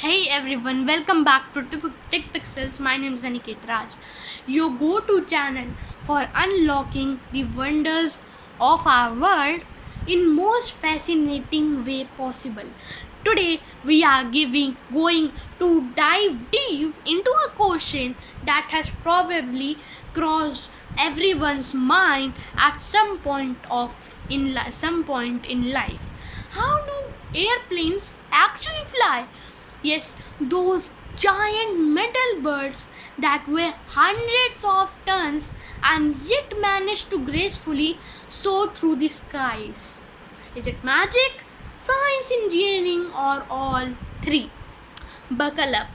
Hey everyone, welcome back to Tech Pixels. My name is Aniket Raj, your go-to channel for unlocking the wonders of our world in most fascinating way possible. Today we are going to dive deep into a question that has probably crossed everyone's mind at some point in life. How do airplanes actually fly? Yes, those giant metal birds that weigh hundreds of tons and yet manage to gracefully soar through the skies. Is it magic, science, engineering, or all three? Buckle up.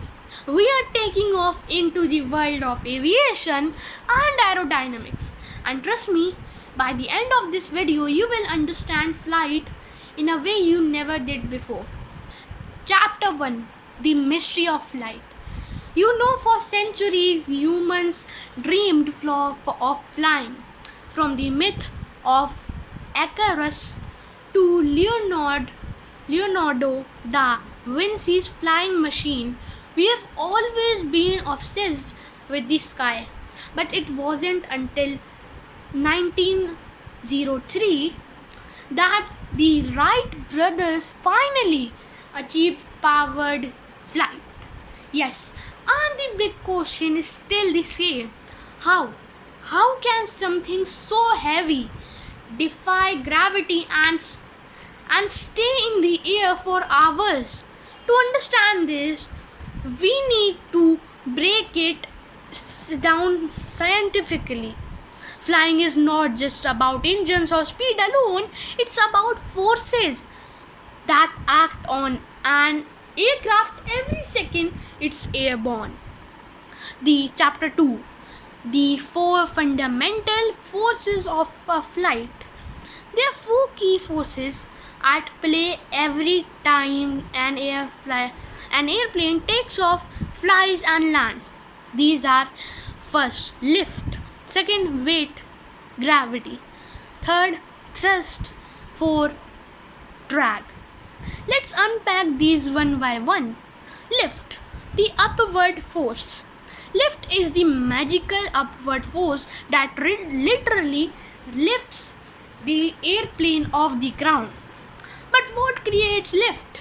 We are taking off into the world of aviation and aerodynamics. And trust me, by the end of this video, you will understand flight in a way you never did before. Chapter 1: The Mystery of Flight. For centuries, humans dreamed of flying. From the myth of Icarus to Leonardo da Vinci's flying machine, we have always been obsessed with the sky. But it wasn't until 1903 that the Wright brothers finally achieved powered flight. Yes, and the big question is still the same. How? How can something so heavy defy gravity and stay in the air for hours? To understand this, we need to break it down scientifically. Flying is not just about engines or speed alone, it's about forces that act on an aircraft every second it's airborne. The chapter 2: The four fundamental forces of a flight. There are four key forces at play every time an airplane takes off, flies, and lands. These are: first, lift; second, weight, gravity; third, thrust; fourth, drag. Let's unpack these one by one. Lift, the upward force. Lift is the magical upward force that literally lifts the airplane off the ground. But what creates lift?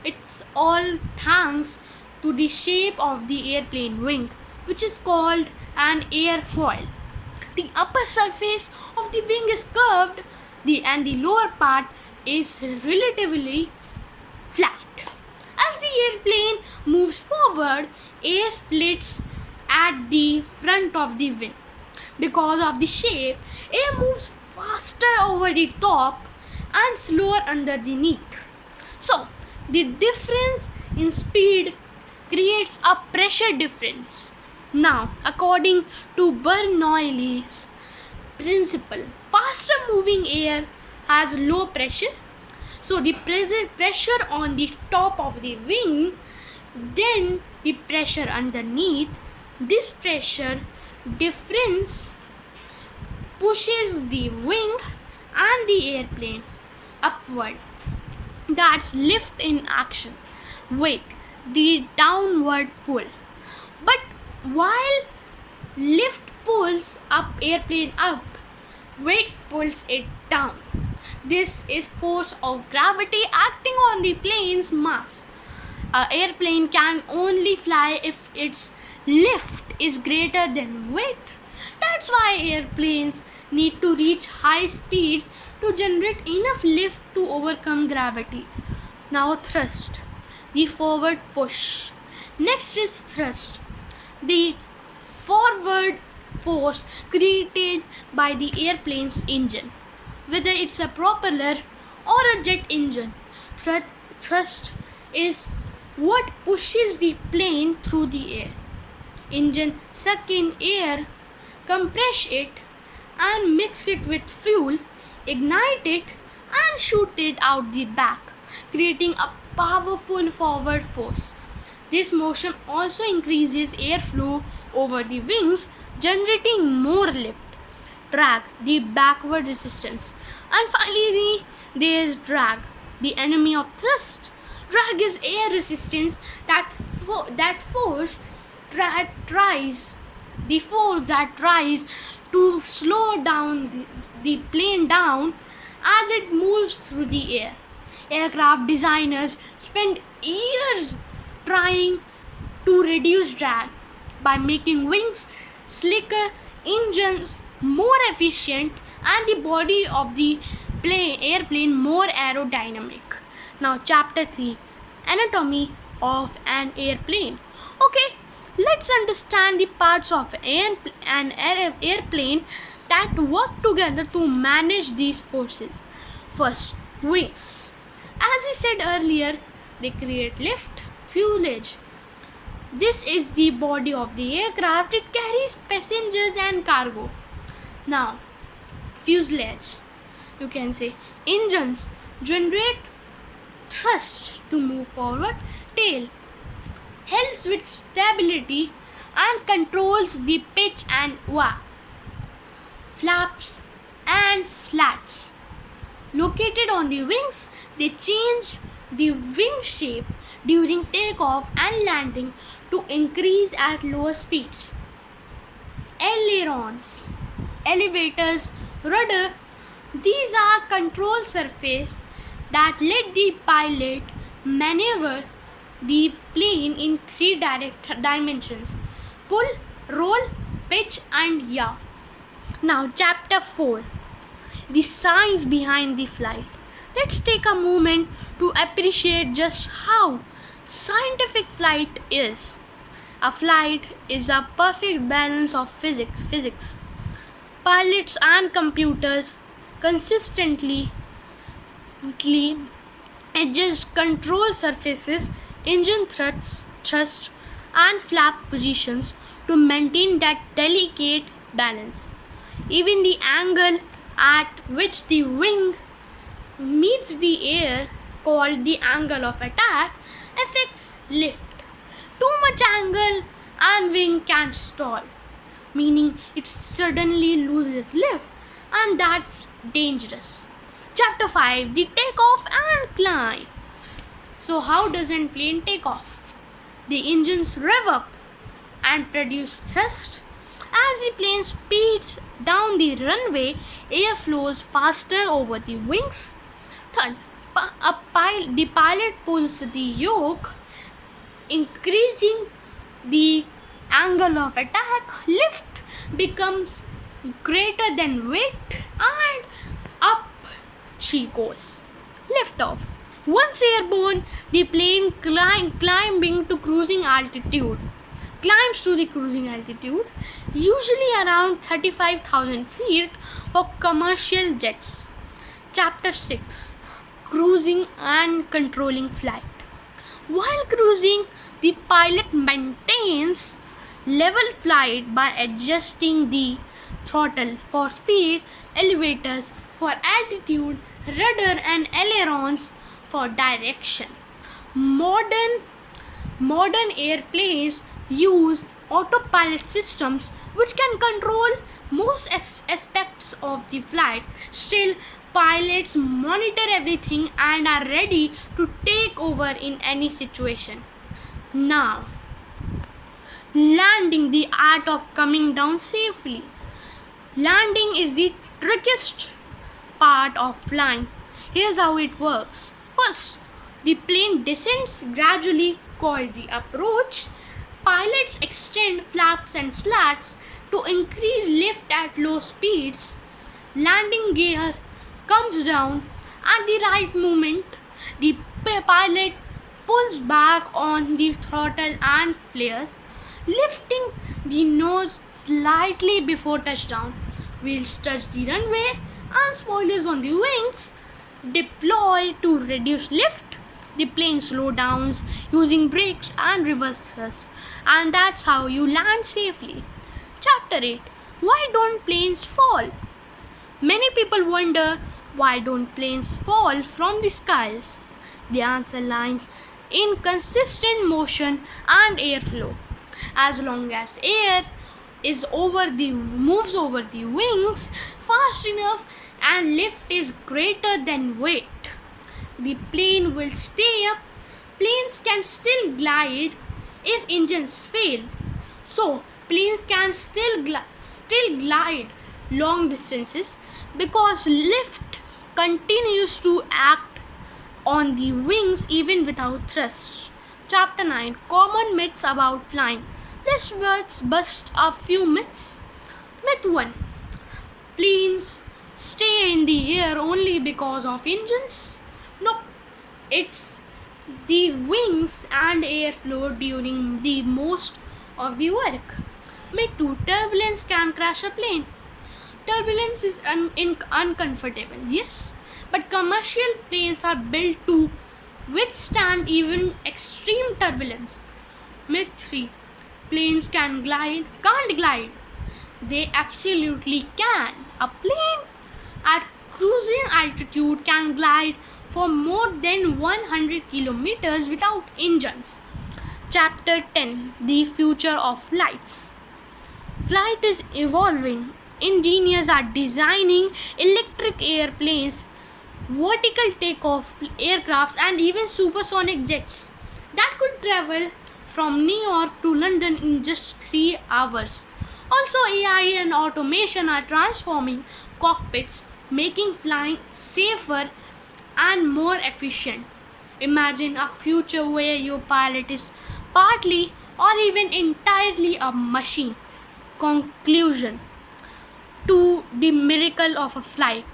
It's all thanks to the shape of the airplane wing, which is called an airfoil. The upper surface of the wing is curved, and the lower part is relatively flat. As the airplane moves forward, air splits at the front of the wing. Because of the shape, air moves faster over the top and slower underneath. So, the difference in speed creates a pressure difference. Now, according to Bernoulli's principle, faster moving air has low pressure, so the pressure on the top of the wing, then the pressure underneath. This pressure difference pushes the wing and the airplane upward. That's lift in action. Weight, the downward pull. But while lift pulls up airplane up, weight pulls it down. This is force of gravity acting on the plane's mass. An airplane can only fly if its lift is greater than weight. That's why airplanes need to reach high speed to generate enough lift to overcome gravity. Now thrust, the forward push. Next is thrust, the forward force created by the airplane's engine. Whether it's a propeller or a jet engine, thrust is what pushes the plane through the air. Engine suck in air, compress it, and mix it with fuel, ignite it, and shoot it out the back, creating a powerful forward force. This motion also increases airflow over the wings, generating more lift. Drag, the backward resistance. And finally, there is drag, the enemy of thrust. Drag is air resistance that force that tries the force that tries to slow down the plane down as it moves through the air. Aircraft designers spend years trying to reduce drag by making wings slicker, engines more efficient, and the body of the airplane more aerodynamic. Now, chapter 3, Anatomy of an Airplane. Okay, let's understand the parts of an airplane that work together to manage these forces. First, wings. As we said earlier, they create lift, fuselage. This is the body of the aircraft. It carries passengers and cargo. Now, fuselage. You can say engines generate thrust to move forward. Tail helps with stability and controls the pitch and yaw. Flaps and slats. Located on the wings, they change the wing shape during takeoff and landing to increase at lower speeds. Ailerons, elevators, rudder, these are control surface that let the pilot maneuver the plane in three dimensions: pull, roll, pitch, and yaw. Now, chapter 4, the science behind the flight. Let's take a moment to appreciate just how scientific flight is. A flight is a perfect balance of physics. Pilots and computers consistently adjust control surfaces, engine thrust, and flap positions to maintain that delicate balance. Even the angle at which the wing meets the air, called the angle of attack, affects lift. Too much angle and wing can stall, meaning it suddenly loses lift, and that's dangerous. Chapter 5, the takeoff and climb. So, how does an plane take off? The engines rev up and produce thrust. As the plane speeds down the runway, air flows faster over the wings. Third, the pilot pulls the yoke, increasing the angle of attack. Lift becomes greater than weight, and up she goes. Lift off. Once airborne, the plane climbing to cruising altitude. Climbs to the cruising altitude, usually around 35,000 feet for commercial jets. Chapter 6, Cruising and Controlling Flight. While cruising, the pilot maintains level flight by adjusting the throttle for speed, elevators for altitude, rudder and ailerons for direction. Modern airplanes use autopilot systems which can control most aspects of the flight. Still, pilots monitor everything and are ready to take over in any situation. Now, landing, the art of coming down safely. Landing is the trickiest part of flying. Here's how it works. First, the plane descends gradually, called the approach. Pilots extend flaps and slats to increase lift at low speeds. Landing gear comes down at the right moment. The pilot pulls back on the throttle and flares, lifting the nose slightly before touchdown. Wheels touch the runway and spoilers on the wings deploy to reduce lift. The plane slows down using brakes and reverse thrust, and that's how you land safely. Chapter 8, Why don't planes fall? Many people wonder, why don't planes fall from the skies? The answer lies in consistent motion and airflow. As long as air moves over the wings fast enough and lift is greater than weight, the plane will stay up planes can still glide if engines fail. So, planes can still glide long distances because lift continues to act on the wings even without thrust. Chapter 9, Common Myths About Flying. Let's bust a few myths. Myth 1, planes stay in the air only because of engines. No, it's the wings and airflow during the most of the work. Myth 2, turbulence can crash a plane. Turbulence is uncomfortable, yes, but commercial planes are built to withstand even extreme turbulence. Myth 3, planes can't glide. They absolutely can. A plane at cruising altitude can glide for more than 100 kilometers without engines. Chapter 10, The Future of Flights. Flight is evolving. Engineers are designing electric airplanes, vertical takeoff aircrafts, and even supersonic jets that could travel from New York to London in just 3 hours. Also, AI and automation are transforming cockpits, making flying safer and more efficient. Imagine a future where your pilot is partly or even entirely a machine. Conclusion to the miracle of a flight.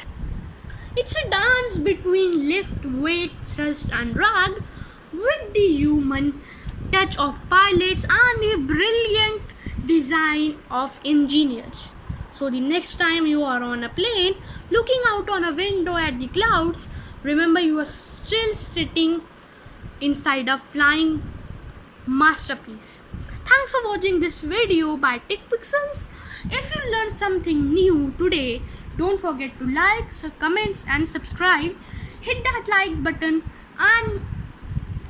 It's a dance between lift, weight, thrust, and drag with the human touch of pilots and the brilliant design of engineers. So, the next time you are on a plane looking out on a window at the clouds, remember you are still sitting inside a flying masterpiece. Thanks for watching this video by TechPixels. If you learned something new today, don't forget to like, comment, and subscribe. Hit that like button and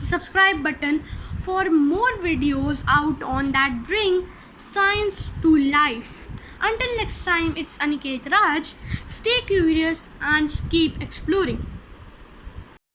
subscribe button for more videos out on that bring science to life. Until next time, it's Aniket Raj. Stay curious and keep exploring.